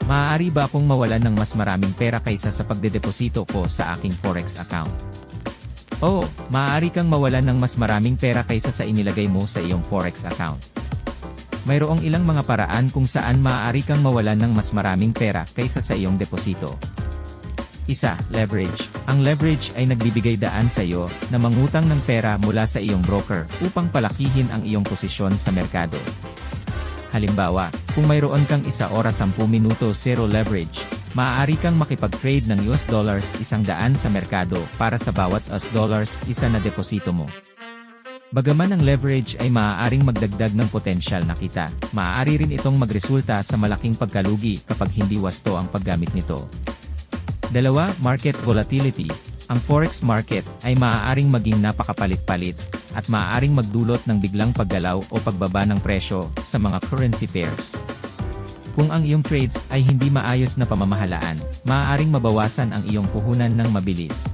Maaari ba akong mawalan ng mas maraming pera kaysa sa pagdedeposito ko sa aking Forex account? Oo, maaari kang mawalan ng mas maraming pera kaysa sa inilagay mo sa iyong Forex account. Mayroong ilang mga paraan kung saan maaari kang mawalan ng mas maraming pera kaysa sa iyong deposito. Isa, leverage. Ang leverage ay nagbibigay daan sa iyo na mangutang ng pera mula sa iyong broker upang palakihin ang iyong posisyon sa merkado. Halimbawa, kung mayroon kang 1 oras 10 minuto zero leverage, maaari kang makipag-trade ng US dollars 100 sa merkado para sa bawat US dollars isa na deposito mo. Bagaman ang leverage ay maaaring magdagdag ng potensyal na kita, maaari rin itong magresulta sa malaking pagkalugi kapag hindi wasto ang paggamit nito. 2. Market volatility. Ang forex market ay maaaring maging napakapalit-palit, at maaaring magdulot ng biglang paggalaw o pagbaba ng presyo sa mga currency pairs. Kung ang iyong trades ay hindi maayos na pamamahalaan, maaaring mabawasan ang iyong puhunan ng mabilis.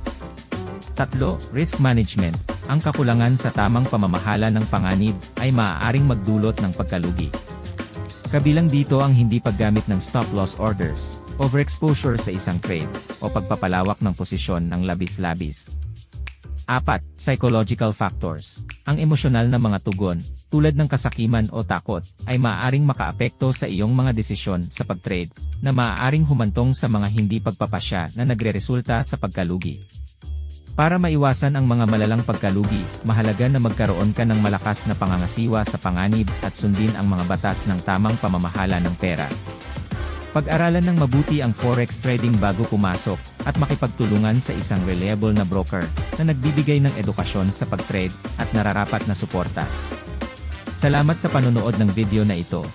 3. Risk management. Ang kakulangan sa tamang pamamahala ng panganib ay maaaring magdulot ng pagkalugi. Kabilang dito ang hindi paggamit ng stop-loss orders, overexposure sa isang trade, o pagpapalawak ng posisyon ng labis-labis. 4. Psychological factors. Ang emosyonal na mga tugon, tulad ng kasakiman o takot, ay maaaring makaapekto sa iyong mga desisyon sa pag-trade, na maaaring humantong sa mga hindi pagpapasya na nagreresulta sa pagkalugi. Para maiwasan ang mga malalang pagkalugi, mahalaga na magkaroon ka ng malakas na pangangasiwa sa panganib at sundin ang mga batas ng tamang pamamahala ng pera. Pag-aralan ng mabuti ang forex trading bago pumasok, at makipagtulungan sa isang reliable na broker na nagbibigay ng edukasyon sa pag-trade at nararapat na suporta. Salamat sa panonood ng video na ito.